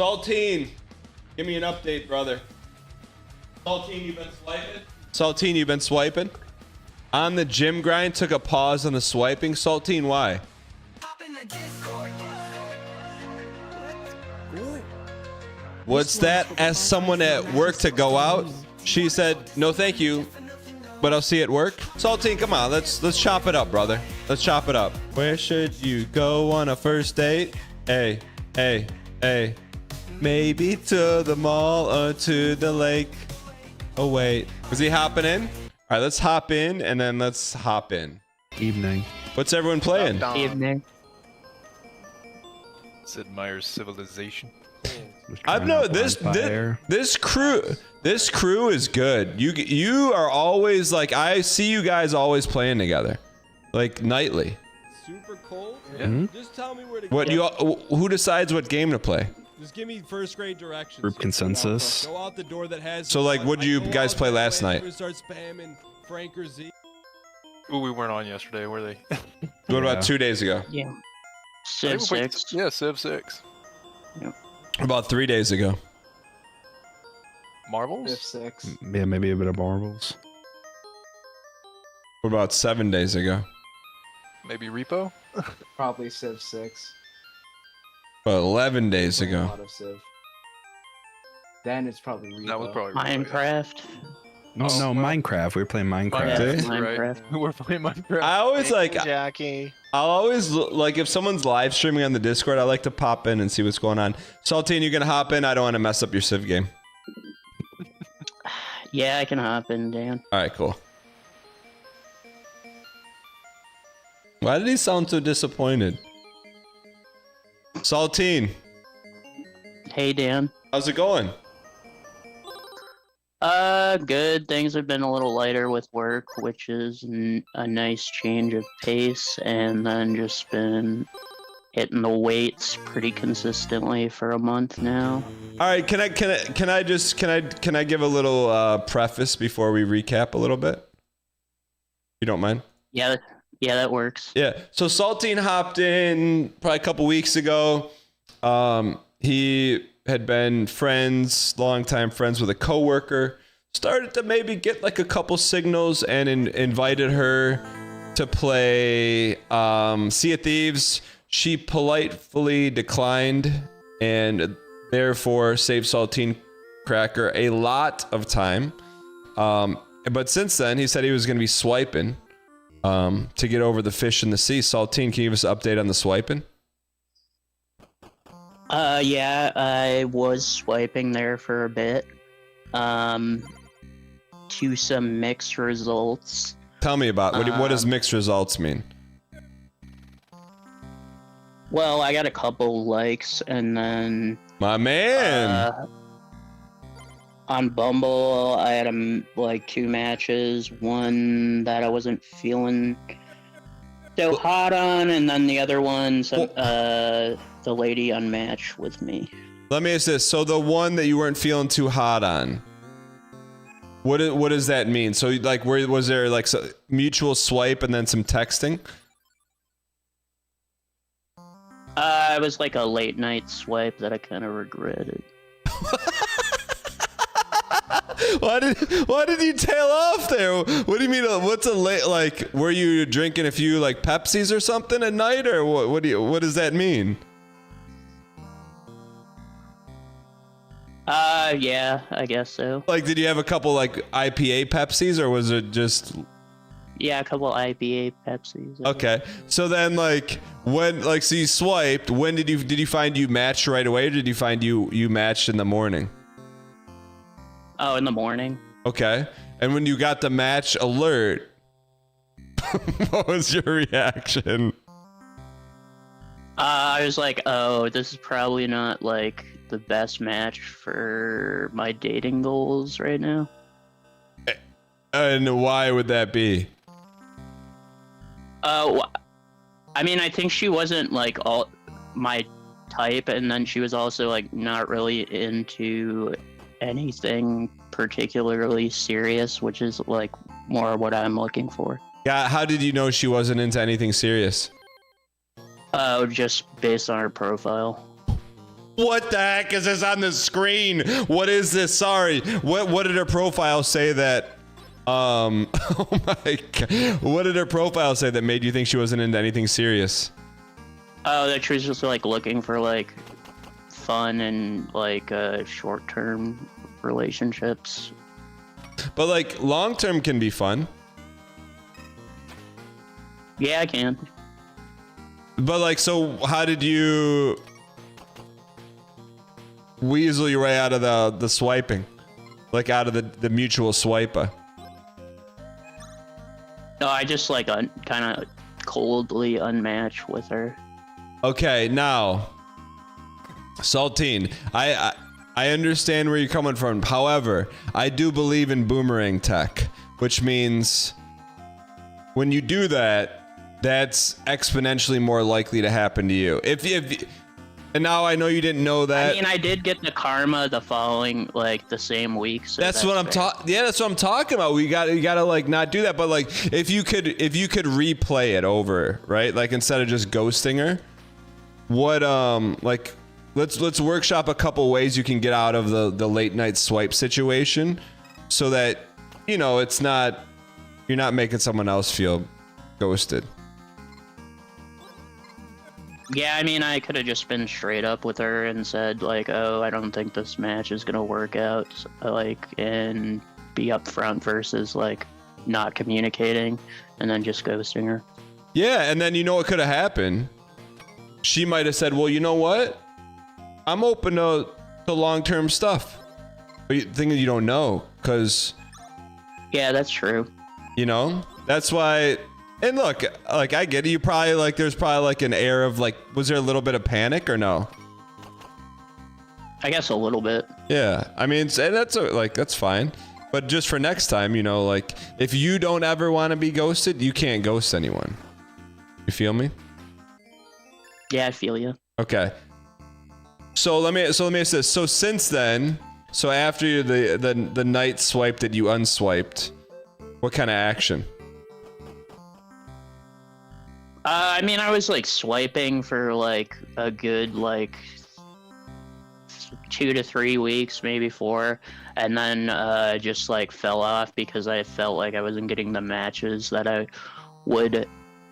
Saltine, give me an update, brother. Saltine, you've been swiping? Saltine, you've been swiping? On the gym grind, took a pause on the swiping. Saltine, why? What's that? Asked someone at work to go out. She said, no thank you, but I'll see you at work. Saltine, come on, let's chop it up, brother. Let's chop it up. Where should you go on a first date? Hey, hey, hey. Maybe to the mall or to the lake. Oh wait, is he hopping in? All right, let's hop in and then let's hop in. Evening. What's everyone playing? Evening. Sid Meier's Civilization. I've noticed this crew is good. You are always like, I see you guys always playing together, like nightly. Super cold. Yeah. Just tell me where to What go. who decides what game to play? Just give me first grade directions. Group consensus. Go out the door that has. So like, what did you guys play last night? Start spamming Frank or Z. Ooh, we weren't on yesterday, were they? What about 2 days ago? Yeah. I think Civ we played- 6. Yeah, Civ 6. About 3 days ago. Marbles? 6. Yeah, maybe a bit of marbles. What about 7 days ago? Maybe Repo? Probably Civ 6. About 11 days Playing a ago. lot of Civ. Then it's probably Repo. That was probably Repo, yeah. Minecraft. No, Oh, no, well. Minecraft. We were playing Minecraft. Yeah. Minecraft. We're playing Minecraft. I always like, Jackie. I'll always like if someone's live streaming on the Discord, I like to pop in and see what's going on. Saltine, you gonna hop in? I don't want to mess up your Civ game. Yeah, I can hop in, Dan. All right, cool. Why did he sound so disappointed? Saltine, Hey, Dan. how's it going? Good. Things have been a little lighter with work, which is a nice change of pace, and then just been hitting the weights pretty consistently for a month now. All right, can I give a little preface before we recap a little bit? You don't mind? Yeah, that works. Yeah. So Saltine hopped in probably a couple weeks ago. He had been longtime friends with a coworker. Started to maybe get like a couple signals and invited her to play Sea of Thieves. She politely declined and therefore saved Saltine Cracker a lot of time. But since then, he said he was going to be swiping to get over the fish in the sea. Saltine, can you give us an update on the swiping? Yeah, I was swiping there for a bit. To some mixed results. Tell me about what does mixed results mean? Well, I got a couple likes, and then My man. on Bumble, I had like 2 matches. One that I wasn't feeling so hot on, and then the other one, the lady unmatched with me. Let me ask this. So the one that you weren't feeling too hot on, what does that mean? So like, was there like mutual swipe and then some texting? It was like a late night swipe that I kind of regretted. Why did you tail off there? What do you mean? What's a late, like, were you drinking a few like Pepsis or something at night, or what does that mean? Yeah, I guess so. Like, did you have a couple like IPA Pepsis, or was it just? Yeah, a couple IPA Pepsis. Okay, so then like so you swiped. When did you find you matched right away, or did you find you matched in the morning? Oh, in the morning. Okay, and when you got the match alert, what was your reaction? I was like, oh, this is probably not like the best match for my dating goals right now. And why would that be? I mean, I think she wasn't like all my type, and then she was also like not really into anything particularly serious, which is like more what I'm looking for. Yeah, how did you know she wasn't into anything serious? Just based on her profile. What the heck is this on the screen? What is this? Sorry. What did her profile say that? Oh my god. What did her profile say that made you think she wasn't into anything serious? Oh, that she was just like looking for like fun and like short-term relationships. But like long-term can be fun. Yeah, I can. But like, so how did you weasel your way out of the swiping? Like out of the mutual swiper? No, I just like kind of coldly unmatch with her. Okay, now, Saltine, I understand where you're coming from. However, I do believe in boomerang tech, which means when you do that, that's exponentially more likely to happen to you. And now I know you didn't know that. I mean, I did get the karma the following, like, the same week. So that's what I'm talking. Yeah, that's what I'm talking about. You gotta like not do that. But like, if you could replay it over, right? Like instead of just ghosting her, what like, let's workshop a couple ways you can get out of the late night swipe situation, so that you know you're not making someone else feel ghosted. Yeah, I mean, I could have just been straight up with her and said, like, oh, I don't think this match is going to work out, like, and be upfront versus, like, not communicating and then just ghosting her. Yeah, and then you know what could have happened? She might have said, well, you know what? I'm open to long-term stuff. But the thing is, you don't know, because... Yeah, that's true. You know? That's why... And look, like, I get it. You probably, like, there's probably, like, an air of, like, was there a little bit of panic or no? I guess a little bit. Yeah. I mean, and that's fine. But just for next time, you know, like, if you don't ever want to be ghosted, you can't ghost anyone. You feel me? Yeah, I feel you. Okay. So let me ask this. So since then, so after the night swipe that you unswiped, what kind of action? I mean, I was like swiping for like a good like 2 to 3 weeks, maybe 4, and then just like fell off because I felt like I wasn't getting the matches that I would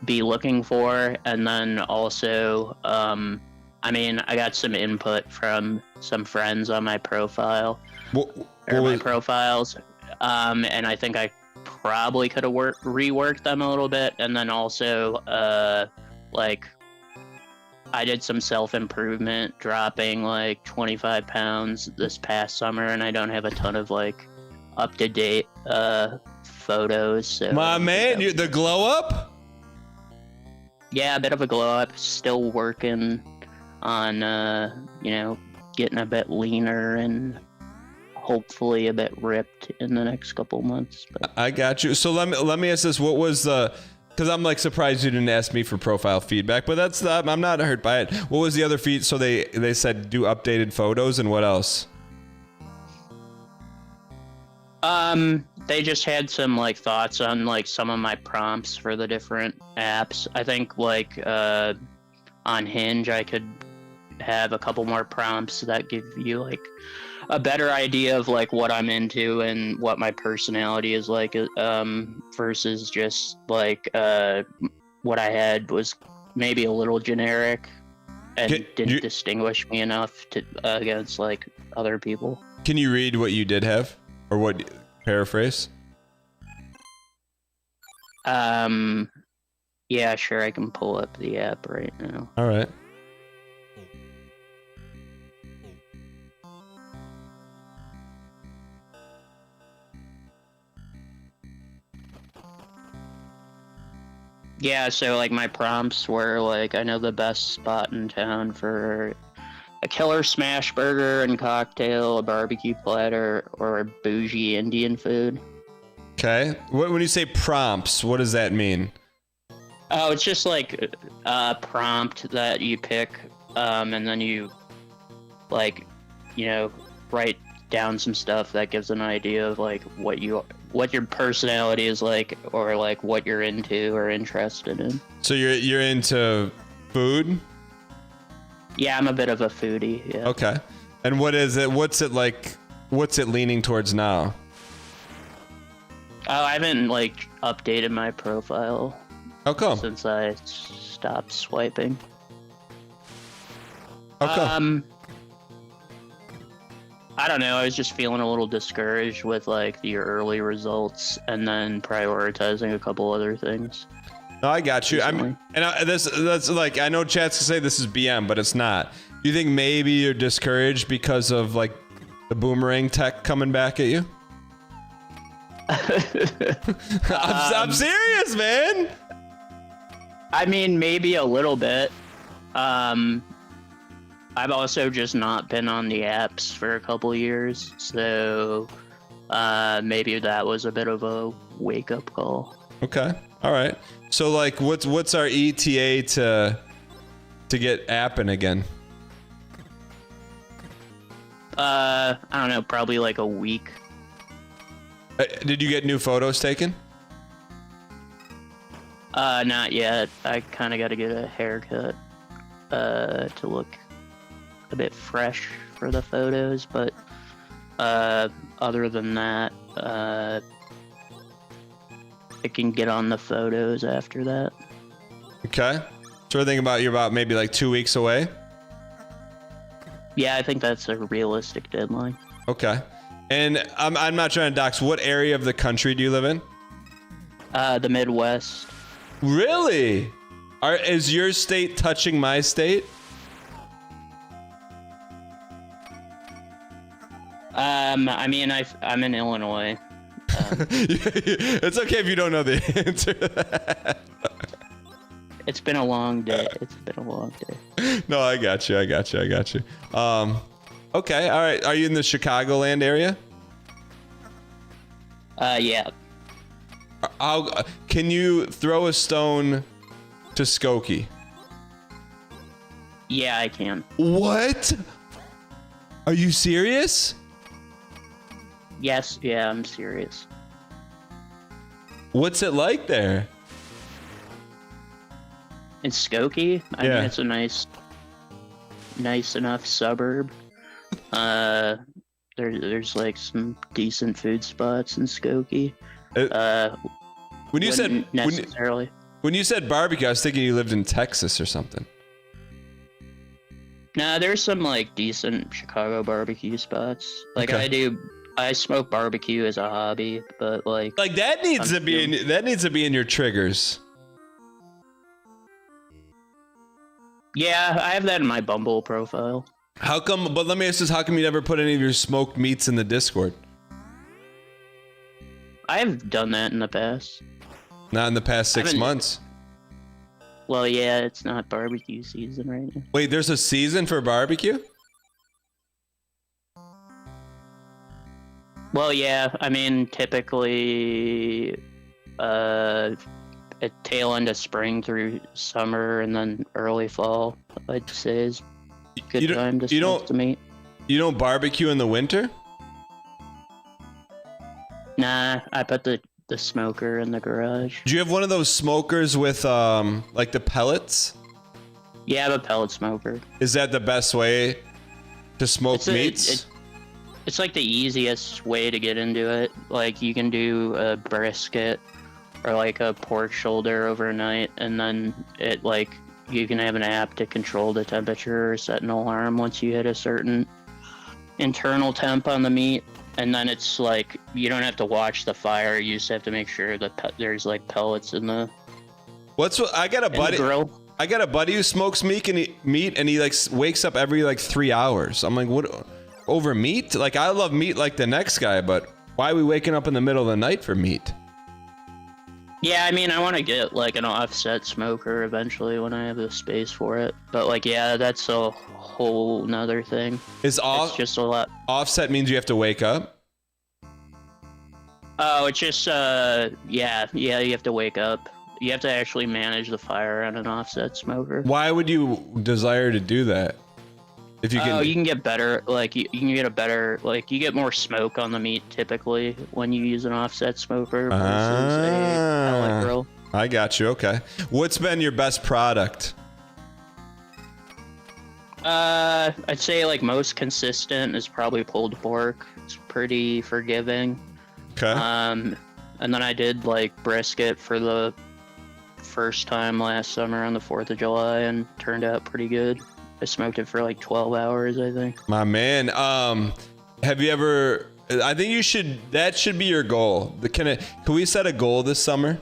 be looking for. And then also, I mean, I got some input from some friends on my profile, my profiles, and I think I probably could have reworked them a little bit. And then also like I did some self-improvement, dropping like 25 pounds this past summer, and I don't have a ton of like up-to-date photos. So my man, the glow up? Yeah, a bit of a glow up. Still working on you know, getting a bit leaner and hopefully a bit ripped in the next couple months. But I got you. So let me ask this: what was the? Because I'm like surprised you didn't ask me for profile feedback, but that's not. I'm not hurt by it. What was the other feed? So they said do updated photos, and what else? They just had some like thoughts on like some of my prompts for the different apps. I think like on Hinge I could have a couple more prompts that give you like a better idea of like what I'm into and what my personality is like, versus just like what I had was maybe a little generic and didn't distinguish me enough to against like other people. Can you read what you did have, or what paraphrase? Yeah, sure, I can pull up the app right now. All right. Yeah, so like my prompts were like, I know the best spot in town for a killer smash burger and cocktail, a barbecue platter, or a bougie Indian food. Okay. When you say prompts, what does that mean? Oh, it's just like a prompt that you pick, and then you like, you know, write down some stuff that gives an idea of like what your personality is like, or like what you're into or interested in. So you're into food? Yeah, I'm a bit of a foodie. Yeah. Okay. And what is it? What's it like? What's it leaning towards now? Oh, I haven't like updated my profile How come? since I stopped swiping. How come? I don't know. I was just feeling a little discouraged with like the early results, and then prioritizing a couple other things. No, I got you. Recently. That's like, I know chats can say this is BM, but it's not. Do you think maybe you're discouraged because of like the boomerang tech coming back at you? I'm serious, man. I mean, maybe a little bit. I've also just not been on the apps for a couple years, so maybe that was a bit of a wake-up call. Okay. All right. So like, what's our ETA to get apping again? I don't know, probably like a week. Did you get new photos taken? Not yet. I kind of got to get a haircut to look a bit fresh for the photos, but other than that, I can get on the photos after that. Okay. So we're thinking about you're about maybe like 2 weeks away. Yeah, I think that's a realistic deadline. Okay. And I'm not trying to dox. What area of the country do you live in? The Midwest. Really? Is your state touching my state? I mean, I'm in Illinois. It's okay if you don't know the answer to that. It's been a long day. It's been a long day. No, I got you. Okay. All right. Are you in the Chicagoland area? Yeah. Can you throw a stone to Skokie? Yeah, I can. What? Are you serious? Yes, yeah, I'm serious. What's it like there? In Skokie, I Yeah. mean, it's a nice enough suburb. There's like some decent food spots in Skokie. When you said Wouldn't necessarily. when you said barbecue, I was thinking you lived in Texas or something. Nah, there's some like decent Chicago barbecue spots. Like Okay. I smoke barbecue as a hobby, but like That needs I'm to be in your triggers. yeah, I have that in my Bumble profile. How come? But let me ask this: how come you never put any of your smoked meats in the Discord? I've done that in the past. Not in the past 6 haven't- months. Well, yeah, it's not barbecue season right now. Wait, there's a season for barbecue? Well, yeah, I mean, typically, at tail end of spring through summer and then early fall, I'd say is a good time to smoke some meat. You don't barbecue in the winter? Nah, I put the smoker in the garage. Do you have one of those smokers with like the pellets? Yeah, I have a pellet smoker. Is that the best way to smoke meats? It's like the easiest way to get into it. Like you can do a brisket or like a pork shoulder overnight, and then it like you can have an app to control the temperature or set an alarm once you hit a certain internal temp on the meat, and then it's like you don't have to watch the fire. You just have to make sure that there's like pellets in the I got a buddy. grill. I got a buddy who smokes meat and he like wakes up every like 3 hours. I'm like, what? Over meat? Like I love meat like the next guy, but why are we waking up in the middle of the night for meat? Yeah, I mean, I want to get like an offset smoker eventually when I have the space for it. But like, yeah, that's a whole nother thing. It's just a lot. Offset means you have to wake up? Oh, it's just yeah, you have to wake up. You have to actually manage the fire on an offset smoker. Why would you desire to do that? If you can, you can get better. Like you can get a better. Like you get more smoke on the meat typically when you use an offset smoker versus a pellet grill. I got you. Okay. What's been your best product? I'd say like most consistent is probably pulled pork. It's pretty forgiving. Okay. And then I did like brisket for the first time last summer on the 4th of July and turned out pretty good. I smoked it for like 12 hours, I think. My man. Have you ever? I think you should. That should be your goal. Can we set a goal this summer?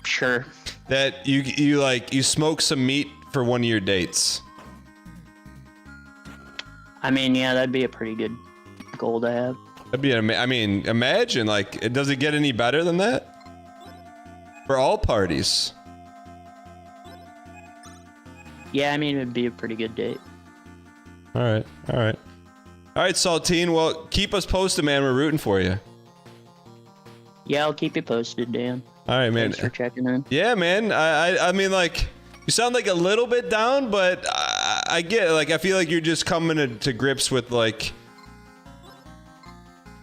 Sure. That you smoke some meat for one of your dates. I mean, yeah, that'd be a pretty good goal to have. That'd be I mean, imagine like, does it get any better than that? For all parties. Yeah, I mean, it'd be a pretty good date. All right, Saltine. Well, keep us posted, man. We're rooting for you. Yeah, I'll keep you posted, Dan. All right, man. Thanks for checking in. Yeah, man. I mean, like, you sound like a little bit down, but I get it. Like, I feel like you're just coming to grips with like.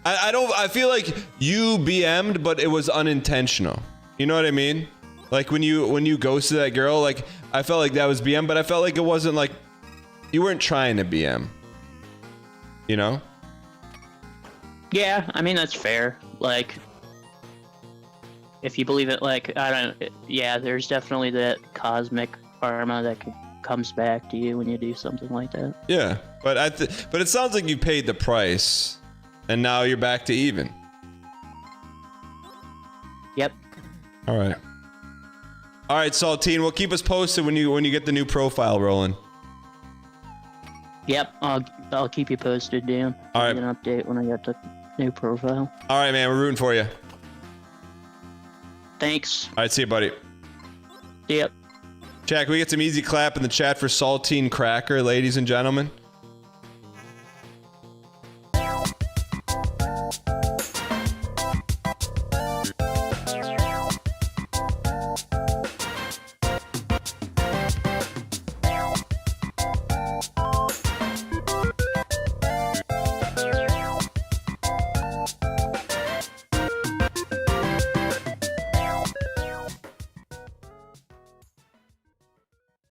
I feel like you BM'd, but it was unintentional. You know what I mean? Like when you ghosted that girl, like I felt like that was BM, but I felt like it wasn't like you weren't trying to BM. You know? Yeah, I mean, that's fair. Like, if you believe it, like, yeah, there's definitely that cosmic karma that comes back to you when you do something like that. Yeah, but but it sounds like you paid the price, and now you're back to even. Yep. All right, Saltine. Well, keep us posted when you get the new profile rolling. Yep, I'll keep you posted, Dan. All right. Give you an update when I get the new profile. All right, man. We're rooting for you. Thanks. All right, see you, buddy. Yep. Jack, we get some easy clap in the chat for Saltine Cracker, ladies and gentlemen.